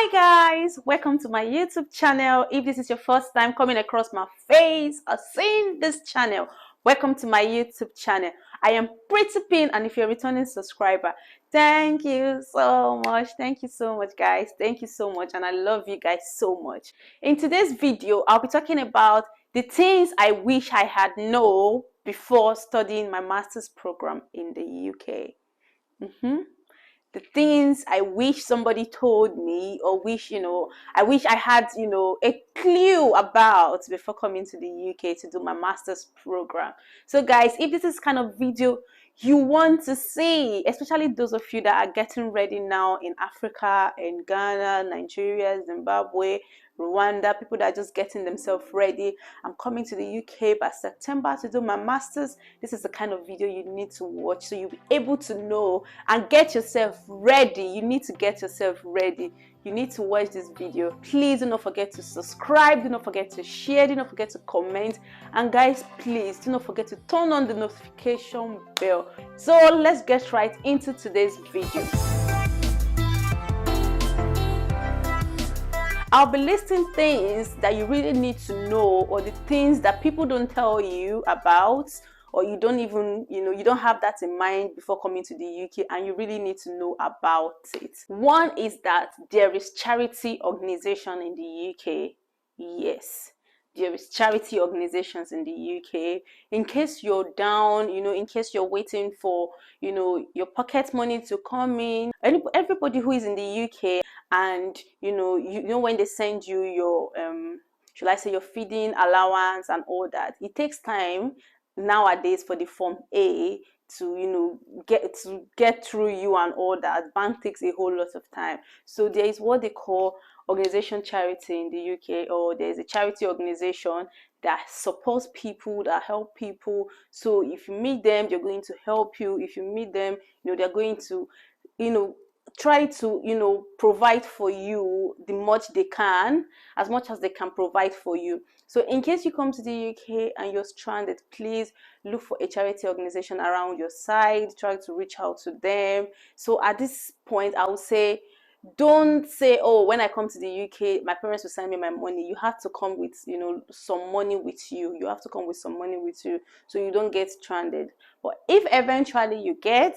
Hi guys, welcome to my YouTube channel. If this is your first time coming across my face or seeing this channel, welcome to my YouTube channel. I am PRETTYPIN, and if you're a returning subscriber, thank you so much. Thank you so much guys. Thank you so much, and I love you guys so much. In today's video, I'll be talking about the things I wish I had known before studying my master's program in the UK. The things I wish somebody told me, or I wish I had, a clue about before coming to the UK to do my master's program. So guys, if this is kind of video you want to see, especially those of you that are getting ready now in Africa, in Ghana, Nigeria, Zimbabwe, Rwanda, people that are just getting themselves ready, I'm coming to the UK by September to do my master's. This is the kind of video you need to watch, so you'll be able to know and get yourself ready. You need to get yourself ready. You need to watch this video. Please do not forget to subscribe, do not forget to share, do not forget to comment, and guys, please do not forget to turn on the notification bell. So let's get right into today's video. I'll be listing things that you really need to know, or the things that people don't tell you about, or you don't even, you don't have that in mind before coming to the UK, and you really need to know about it. One is that there is charity organization in the UK. Yes, there is charity organizations in the UK. In case you're down, in case you're waiting for, your pocket money to come in. Everybody who is in the UK, and when they send you your should I say your feeding allowance and all that, it takes time nowadays for the Form A to get through you and all that. Bank takes a whole lot of time. So there is what they call organization charity in the UK, or there's a charity organization that supports people, that help people. So if you meet them, they're going to help you. If you meet them, they're going to try to provide for you the much they can, as much as they can provide for you. So in case you come to the UK and you're stranded, please look for a charity organization around your side. Try to reach out to them. So at this point, I would say, don't say, oh, when I come to the UK my parents will send me my money. You have to come with some money with you. You have to come with some money with you, so you don't get stranded. But if eventually you get,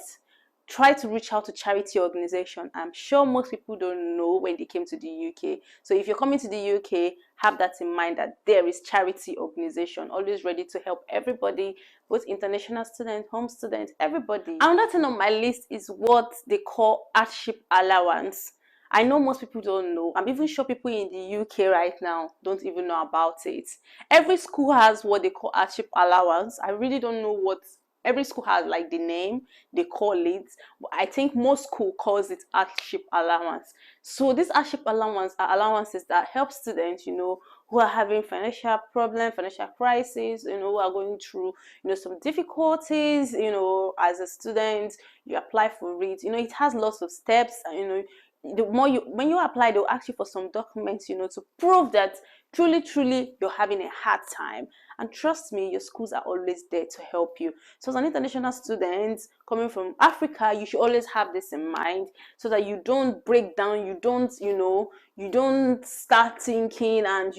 try to reach out to charity organization. I'm sure most people don't know when they came to the UK. So if you're coming to the UK, have that in mind, that there is charity organization always ready to help everybody, both international students, home students, everybody. Another thing on my list is what they call hardship allowance. I know most people don't know. I'm even sure people in the UK right now don't even know about it. Every school has what they call hardship allowance. I really don't know what every school has, like the name they call it, but I think most school calls it hardship allowance. So this hardship allowance are allowances that help students who are having financial problems, financial crisis, who are going through some difficulties. As a student, you apply for it. It has lots of steps. When you apply, they'll ask you for some documents to prove that truly you're having a hard time. And trust me, your schools are always there to help you. So as an international student coming from Africa, you should always have this in mind, so that you don't break down, you don't start thinking and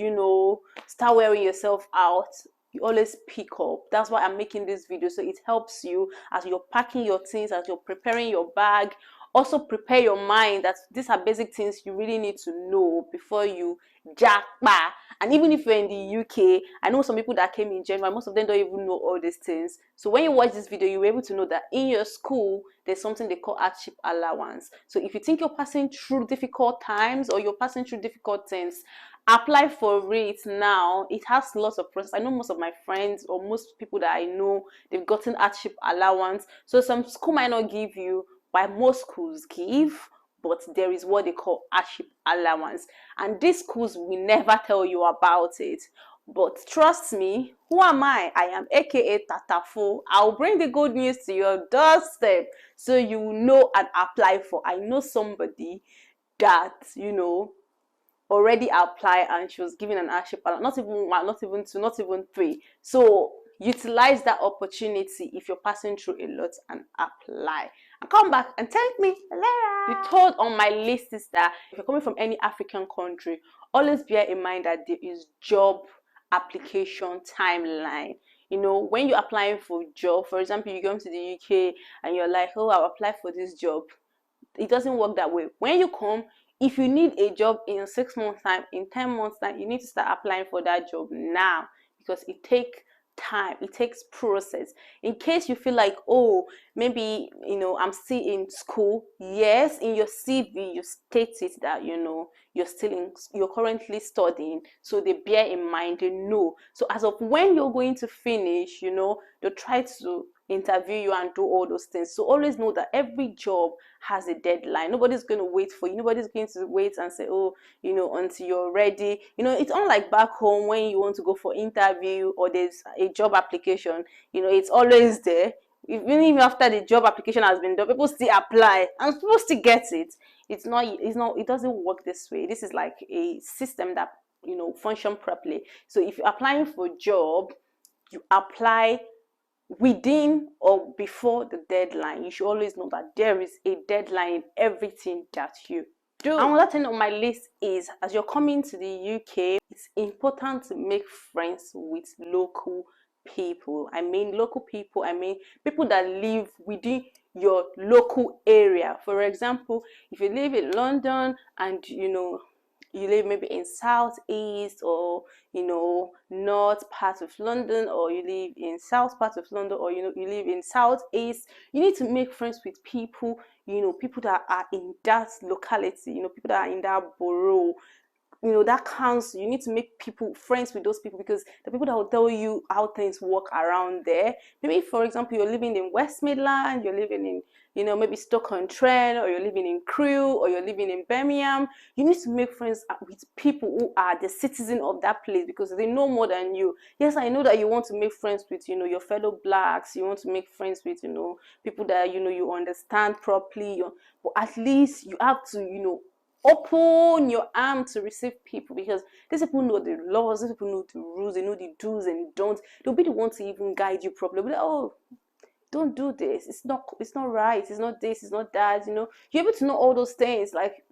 start wearing yourself out. You always pick up. That's why I'm making this video, so it helps you as you're packing your things, as you're preparing your bag. Also prepare your mind that these are basic things you really need to know before you jackpot. And even if you're in the UK, I know some people that came in January, most of them don't even know all these things. So when you watch this video, you'll be able to know that in your school there's something they call hardship allowance. So if you think you're passing through difficult times, or you're passing through difficult things, apply for it now. It has lots of process. I know most of my friends, or most people that I know, they've gotten hardship allowance. So some school might not give you, but most schools give. But there is what they call hardship allowance, and these schools will never tell you about it. But trust me, who am I? I am aka Tatafo. I'll bring the good news to your doorstep, so you know and apply for. I know somebody that already applied, and she was given an hardship allowance. Not even one, not even two, not even three. So utilize that opportunity if you're passing through a lot, and apply. and come back and thank me later. The third on my list is that if you're coming from any African country, always bear in mind that there is job application timeline. You know, when you're applying for a job, for example, you come to the UK and you're like, oh, I'll apply for this job. It doesn't work that way. When you come, if you need a job in 6 months time, in 10 months time, you need to start applying for that job now, because it takes time, it takes process. In case you feel like, oh, maybe, you know, I'm still in school, yes, in your CV you state it that, you know, you're currently studying, so they bear in mind, they know. So as of when you're going to finish, you know, they'll try to interview you and do all those things. So always know that every job has a deadline. Nobody's going to wait for you. Nobody's going to wait and say, oh, you know, until you're ready. You know, it's unlike back home when you want to go for interview or there's a job application, you know, it's always there. Even after the job application has been done, people still apply and people still get it. It doesn't work this way. This is like a system that, you know, function properly. So if you're applying for a job, you apply within or before the deadline. You should always know that there is a deadline in everything that you do. Another thing on my list is, as you're coming to the UK, it's important to make friends with local people. I mean local people, I mean people that live within your local area. For example, if you live in London and, you know, you live maybe in southeast or, you know, north part of London, or you live in south part of London, or, you know, you live in southeast, you need to make friends with people, you know, people that are in that locality, you know, people that are in that borough, you know, that counts. You need to make friends with those people, because the people that will tell you how things work around there. Maybe, for example, you're living in West Midland, you're living in, you know, maybe Stoke-on-Trent, or you're living in Crewe, or you're living in Birmingham. You need to make friends with people who are the citizens of that place, because they know more than you. Yes, I know that you want to make friends with, you know, your fellow blacks. You want to make friends with, you know, people that, you know, you understand properly. But at least you have to, you know, open your arm to receive people, because these people know the laws, these people know the rules, they know the do's and don'ts. They'll be the ones to even guide you properly. They'll be like, oh, don't do this, it's not right, it's not this, it's not that. You know, you're able to know all those things, like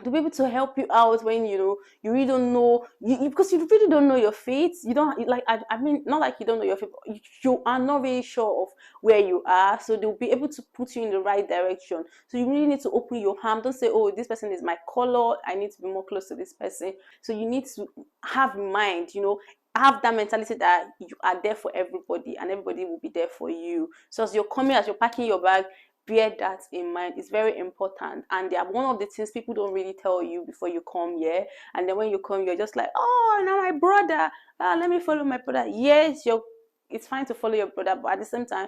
to be able to help you out when, you know, you really don't know, because you really don't know your fate. You don't, like, I mean, not like you don't know your fate, but you are not really sure of where you are, so they'll be able to put you in the right direction. So you really need to open your hand. Don't say, oh, this person is my color, I need to be more close to this person. So you need to have in mind, you know, have that mentality that you are there for everybody and everybody will be there for you. So as you're coming, as you're packing your bag, bear that in mind. It's very important, and they are one of the things people don't really tell you before you come here. And then when you come, you're just like, oh, now my brother, let me follow my brother. Yes, it's fine to follow your brother, but at the same time,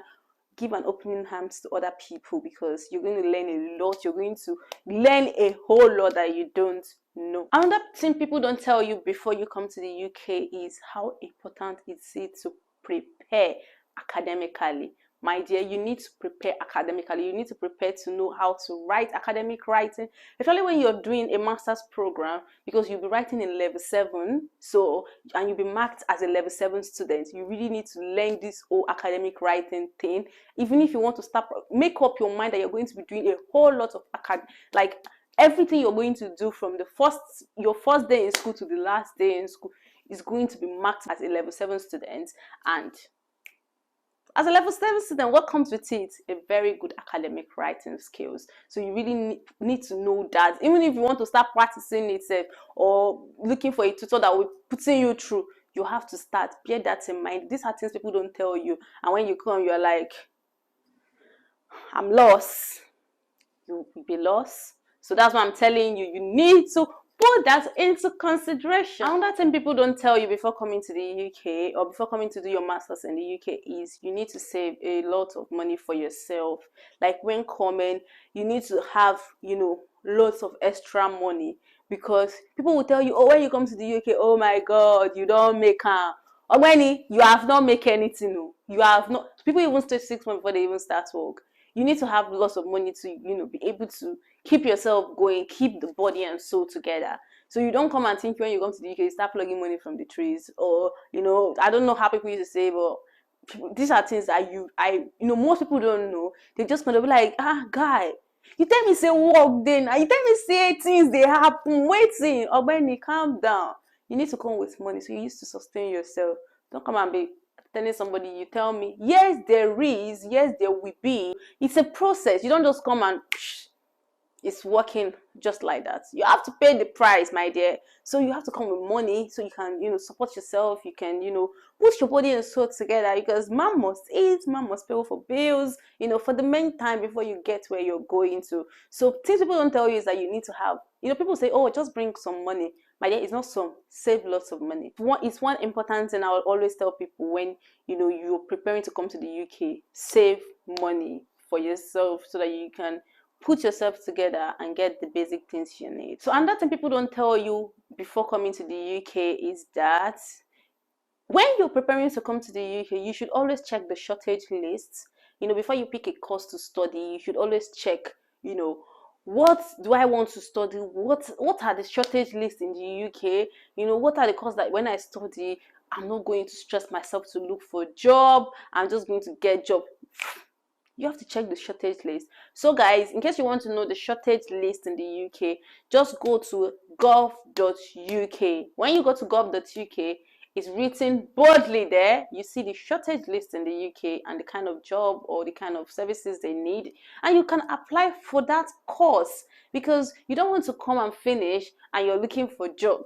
give an opening hands to other people, because you're going to learn a lot. You're going to learn a whole lot that you don't know. Another thing people don't tell you before you come to the UK is how important it is to prepare academically. My dear, you need to prepare academically. You need to prepare to know how to write academic writing, especially when you're doing a master's program, because you'll be writing in level 7. So, and you'll be marked as a level 7 student. You really need to learn this whole academic writing thing. Even if you want to start, make up your mind that you're going to be doing a whole lot of like everything you're going to do from your first day in school to the last day in school is going to be marked as a level 7 student. And as a level 7 student, what comes with it? A very good academic writing skills. So you really need to know that. Even if you want to start practicing it, or looking for a tutor that will putting you through, you have to start. Bear that in mind. These are things people don't tell you. And when you come, you're like, I'm lost. You'll be lost. So that's why I'm telling you, you need to put that into consideration. Another thing people don't tell you before coming to the UK, or before coming to do your masters in the UK, is you need to save a lot of money for yourself. Like when coming, you need to have, you know, lots of extra money, because people will tell you, oh, when you come to the UK, oh my God, you don't make or when you have not make anything. No, you have not. People even stay 6 months before they even start work. You need to have lots of money to, you know, be able to keep yourself going, keep the body and soul together. So you don't come and think when you come to the UK, you start plugging money from the trees, or, you know, I don't know how people used to say, but these are things that most people don't know. They just gonna be like, guy, you tell me say work then, you tell me say things they happen, waiting, or when you calm down. You need to come with money, so you used to sustain yourself. Don't come and be telling somebody, you tell me, yes there is, yes there will be. It's a process. You don't just come and it's working just like that. You have to pay the price, my dear. So you have to come with money so you can, support yourself. You can, put your body and soul together, because man must eat, man must pay for bills, for the meantime before you get where you're going to. So things people don't tell you is that you need to have, people say, oh, just bring some money. My dear, it's not some. Save lots of money. It's one important thing I will always tell people when, you're preparing to come to the UK. Save money for yourself so that you can put yourself together and get the basic things you need. So another thing people don't tell you before coming to the UK is that when you're preparing to come to the UK, you should always check the shortage lists. Before you pick a course to study, you should always check, what do I want to study? What are the shortage lists in the UK? What are the courses that when I study, I'm not going to stress myself to look for a job. I'm just going to get a job. You have to check the shortage list. So guys, in case you want to know the shortage list in the UK, just go to gov.uk. When you go to gov.uk, it's written boldly there. You see the shortage list in the UK and the kind of job or the kind of services they need, and you can apply for that course, because you don't want to come and finish and you're looking for a job.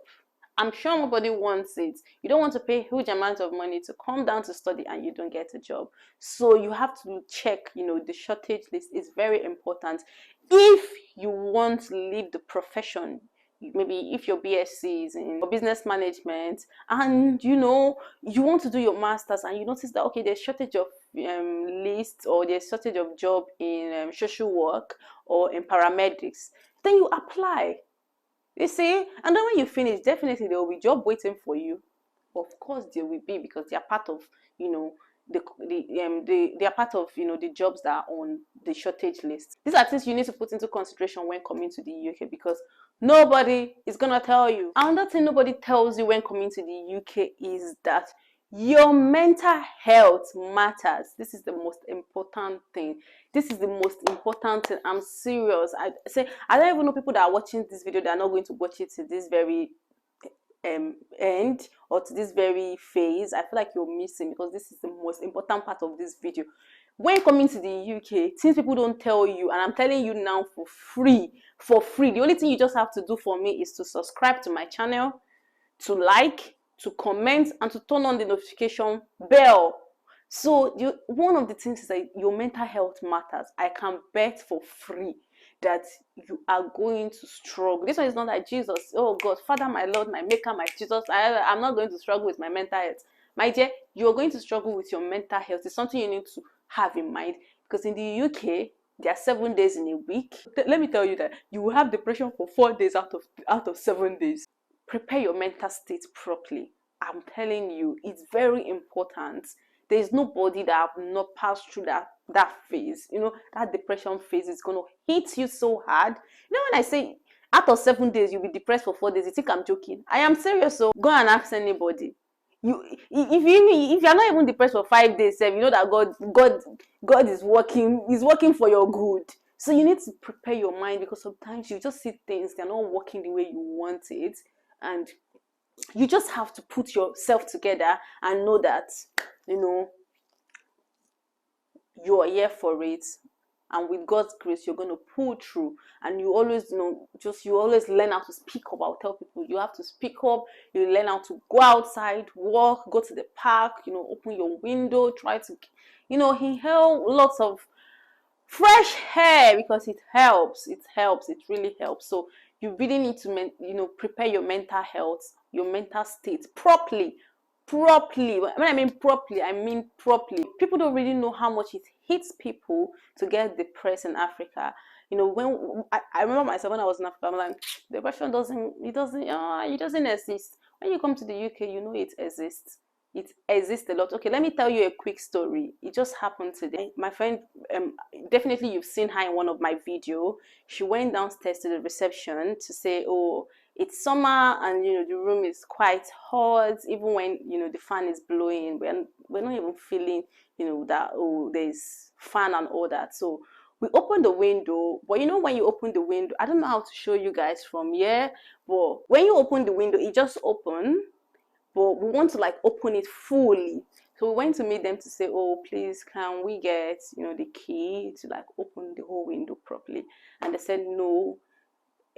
I'm sure nobody wants it. You don't want to pay huge amounts of money to come down to study and you don't get a job. So you have to check, the shortage list is very important. If you want to leave the profession, maybe if your BSc is in business management and you want to do your masters and you notice that, okay, there's shortage of lists, or there's shortage of job in social work or in paramedics, then you apply. You see, and then when you finish, definitely there will be job waiting for you. Of course, there will be, because they are part of, they are part of, the jobs that are on the shortage list. These are things you need to put into consideration when coming to the UK, because nobody is gonna tell you. Another thing nobody tells you when coming to the UK is that your mental health matters. This is the most important thing. This is the most important thing. I'm serious. I don't even know people that are watching this video that are not going to watch it to this very end or to this very phase. I feel like you're missing, because this is the most important part of this video. When coming to the UK, things people don't tell you, and I'm telling you now for free. The only thing you just have to do for me is to subscribe to my channel, to like, to comment, and to turn on the notification bell. So one of the things is that your mental health matters. I can bet for free that you are going to struggle. This one is not like Jesus, oh God, Father, my Lord, my Maker, my Jesus. I'm not going to struggle with my mental health. My dear, you're going to struggle with your mental health. It's something you need to have in mind, because in the UK, there are 7 days in a week. Let me tell you that you will have depression for 4 days out of 7 days. Prepare your mental state properly. I'm telling you, it's very important. There is nobody that have not passed through that phase. That depression phase is going to hit you so hard. When I say out of 7 days you'll be depressed for 4 days, you think I'm joking? I am serious. So go and ask anybody. If you're not even depressed for 5 days, you know that God is working for your good. So you need to prepare your mind, because sometimes you just see things, they're not working the way you want it, and you just have to put yourself together and know that you are here for it, and with God's grace you're going to pull through. And you always you always learn how to speak up. I'll tell people, you have to speak up. You learn how to go outside, walk, go to the park, open your window, try to inhale lots of fresh hair, because it helps. It really helps. So you really need to prepare your mental health, your mental state properly. When I mean properly, I mean properly. People don't really know how much it hits people to get depressed in Africa. When I remember myself when I was in Africa, I'm like, depression doesn't exist. When you come to the UK, it exists. It exists a lot. Okay, let me tell you a quick story. It just happened today. My friend, definitely you've seen her in one of my videos. She went downstairs to the reception to say, oh, it's summer and the room is quite hot. Even when the fan is blowing, we're not even feeling that, oh, there's fan and all that. So we open the window. But when you open the window, I don't know how to show you guys from here, but when you open the window, it just open, but we want to like open it fully. So we went to meet them to say, oh, please, can we get the key to like open the whole window properly? And they said no,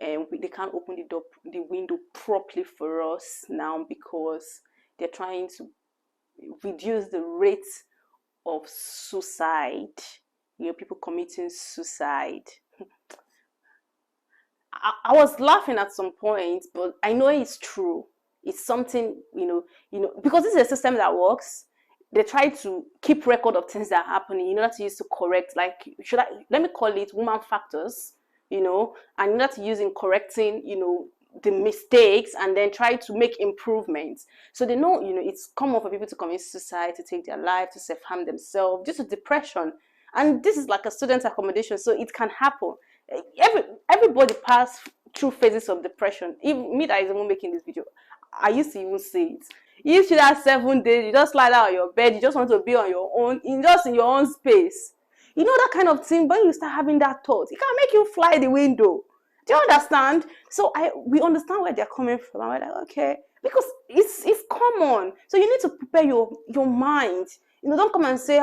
and they can't open the window properly for us now, because they're trying to reduce the rate of suicide, people committing suicide. I was laughing at some point, but I know it's true. It's something, because this is a system that works. They try to keep record of things that are happening in order to use to correct, like, let me call it woman factors, and in order to use in correcting, the mistakes, and then try to make improvements. So they know, it's common for people to commit suicide, to take their life, to self-harm themselves due to depression. And this is like a student accommodation, so it can happen. Everybody pass through phases of depression. Even me that is even making this video, I used to even say it. If you have 7 days, you just lie down on your bed, you just want to be on your own, in your own space. That kind of thing. When you start having that thought, it can make you fly the window. Do you understand? So we understand where they're coming from. And we're like, okay, because it's common. So you need to prepare your mind. Don't come and say,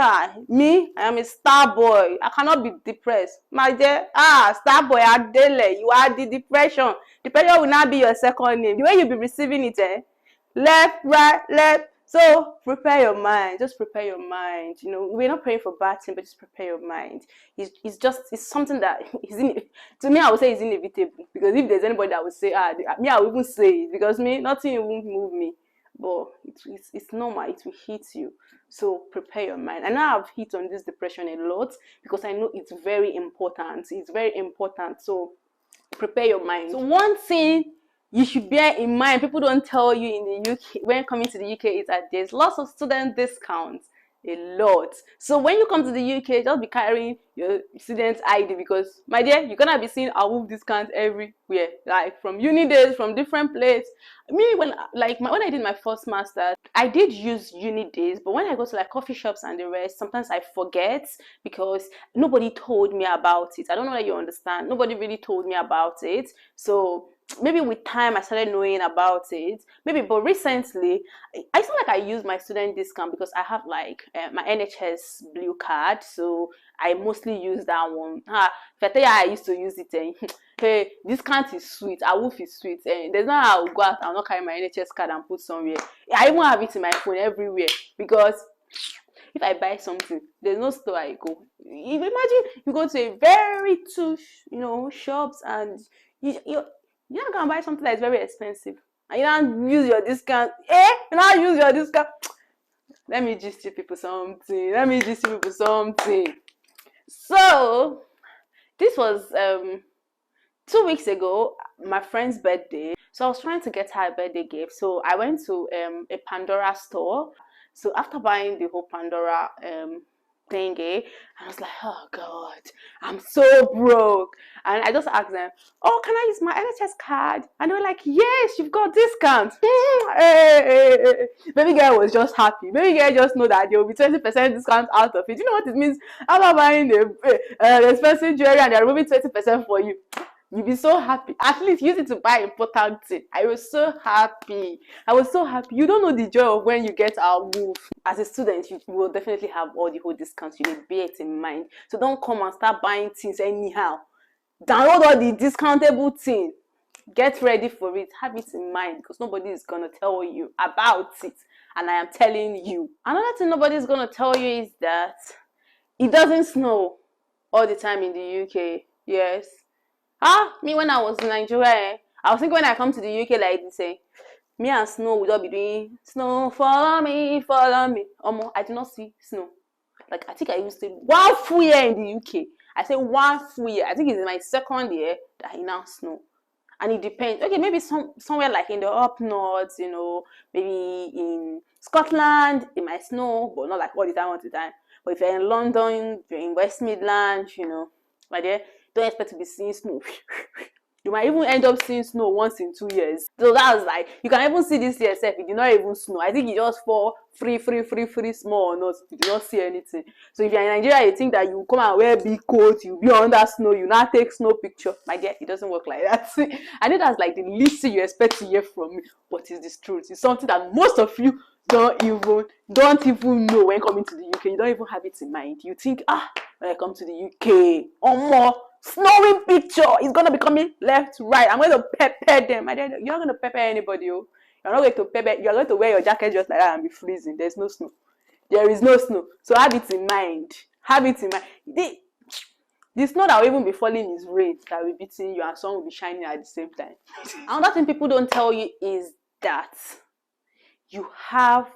me, I am a star boy, I cannot be depressed. My dear, star boy Adele, you are the depression. Depression will not be your second name. The way you'll be receiving it, left, right, left. So prepare your mind. Just prepare your mind. We're not praying for bad things, but just prepare your mind. It's something that to me, I would say is inevitable. Because if there's anybody that would say, me, I would even say it. Because me, nothing won't move me. But it's normal. It will hit you. So prepare your mind. And now I've hit on this depression a lot because I know it's very important. It's very important. So prepare your mind. So one thing you should bear in mind, people don't tell you in the UK, when coming to the UK, is that there's lots of student discounts. A lot. So when you come to the UK, just be carrying your student ID, because my dear, you're gonna be seeing AWOOF discounts everywhere, like from uni days, from different places. Me, when I did my first master, I did use uni days, but when I go to like coffee shops and the rest, sometimes I forget because nobody told me about it. I don't know whether you understand. Nobody really told me about it. So maybe with time I started knowing about it, but recently it's not like I use my student discount because I have like my NHS blue card, so I mostly use that one. If I tell you I used to use it, hey, discount is sweet, AWOOF is sweet, there's no how I'll go out, I'll not carry my NHS card and put somewhere. I even have it in my phone everywhere, because if I buy something, there's no store I go. Imagine you go to a very two shops and you're not gonna buy something that is very expensive and you don't use your discount. You don't use your discount. Let me gist you people something. So this was 2 weeks ago, my friend's birthday. So I was trying to get her a birthday gift. So I went to a Pandora store. So after buying the whole Pandora thingy, I was like, oh God, I'm so broke. And I just asked them, oh, can I use my NHS card? And they were like, yes, you've got discount. Baby girl was just happy. Baby girl just know that there will be 20% discount out of it. You know what it means? After buying the expensive jewelry and they're removing 20% for you, you'll be so happy. At least use it to buy important things. I was so happy. You don't know the joy of when you get AWOOF. As a student, you will definitely have all the whole discounts. You need bear it in mind. So don't come and start buying things anyhow. Download all the discountable things. Get ready for it. Have it in mind, because nobody is going to tell you about it. And I am telling you. Another thing nobody is going to tell you is that it doesn't snow all the time in the UK. Yes. Me, when I was in Nigeria, I was thinking when I come to the UK like this, me and snow would all be doing snow, follow me. I do not see snow. Like, I think I used to say 1 full year in the UK. I say 1 full year. I think it's in my 2nd year that I now snow. And it depends. Okay, maybe somewhere like in the up north, maybe in Scotland, it might snow, but not like all the time. But if you're in London, you're in West Midlands, my dear, don't expect to be seeing snow You might even end up seeing snow once in 2 years. So that's like, you can even see this year itself, it did not even snow. I think it just fall free small or not. You do not see anything. So if you're in Nigeria, you think that you come and wear big coats, you'll be under snow, you not take snow picture. My dear, it doesn't work like that. I know that's like the least thing you expect to hear from me, but it's the truth. It's something that most of you don't even know when coming to the UK. You don't even have it in mind. You think, when I come to the UK, more snowing picture is gonna be coming left, right. I'm going to pepper them. You're not going to pepper anybody. Oh. You're not going to pepper. You're going to wear your jacket just like that and be freezing. There's no snow. There is no snow. So have it in mind. Have it in mind. The snow that will even be falling is rain that will be beating you, and sun will be shining at the same time. Another thing people don't tell you is that you have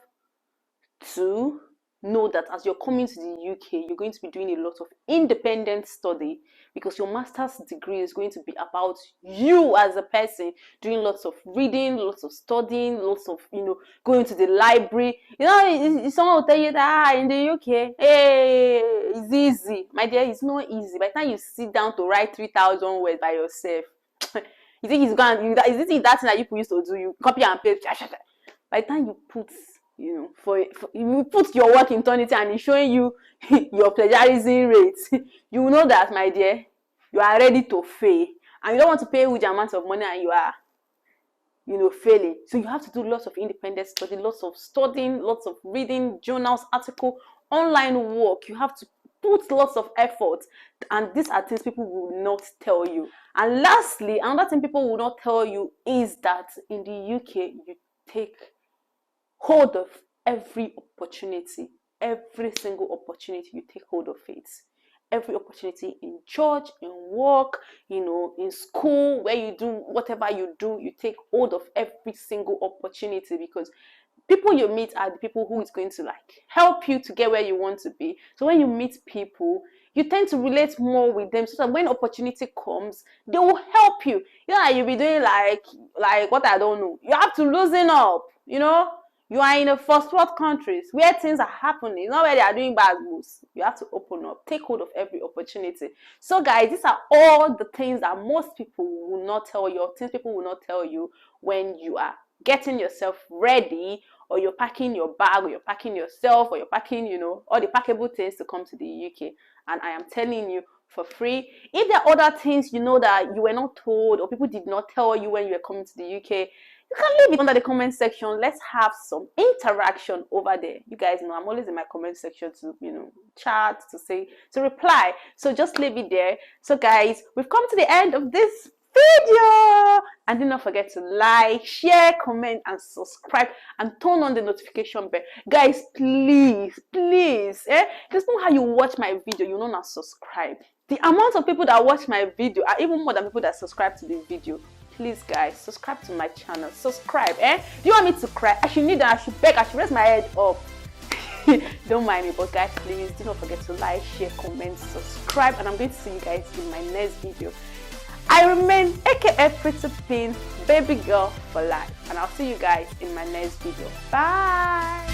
to know that as you're coming to the UK, you're going to be doing a lot of independent study, because your master's degree is going to be about you as a person, doing lots of reading, lots of studying, lots of, going to the library. Someone will tell you that in the UK, hey, it's easy. My dear, it's not easy. By the time you sit down to write 3,000 words by yourself, you think it's going, is it that thing that you used to do? You copy and paste. By the time you put, you put your work in eternity and it's showing you your plagiarism rates, you know that, my dear, you are ready to fail, and you don't want to pay huge amounts of money and you are, failing. So you have to do lots of independent study, lots of studying, lots of reading, journals, articles, online work. You have to put lots of effort, and these are things people will not tell you. And lastly, another thing people will not tell you is that in the UK, you take hold of every opportunity. Every single opportunity, you take hold of it. Every opportunity in church, in work, in school, where you do whatever you do, you take hold of every single opportunity, because people you meet are the people who is going to help you to get where you want to be. So when you meet people, you tend to relate more with them, so that when opportunity comes, they will help you. You'll be doing like what I don't know. You have to loosen up, You are in a first world countries where things are happening, not where they are doing bad moves. You have to open up, take hold of every opportunity. So guys, these are all the things that most people will not tell you, or things people will not tell you when you are getting yourself ready, or you're packing your bag, or you're packing yourself, or you're packing, all the packable things to come to the UK. And I am telling you for free. If there are other things that you were not told, or people did not tell you when you were coming to the UK, you can leave it under the comment section. Let's have some interaction over there. You guys know I'm always in my comment section to, chat, to reply. So just leave it there. So guys, we've come to the end of this video, and do not forget to like, share, comment, and subscribe, and turn on the notification bell. Guys, please, just know how you watch my video, you know, not subscribe. The amount of people that watch my video are even more than people that subscribe to the video. Please guys, subscribe to my channel. Subscribe. Do you want me to cry? I should kneel down, I should beg, I should raise my head up. Don't mind me, but guys, please do not forget to like, share, comment, subscribe, and I'm going to see you guys in my next video. I remain aka PRETTYPIN, baby girl for life, and I'll see you guys in my next video. Bye.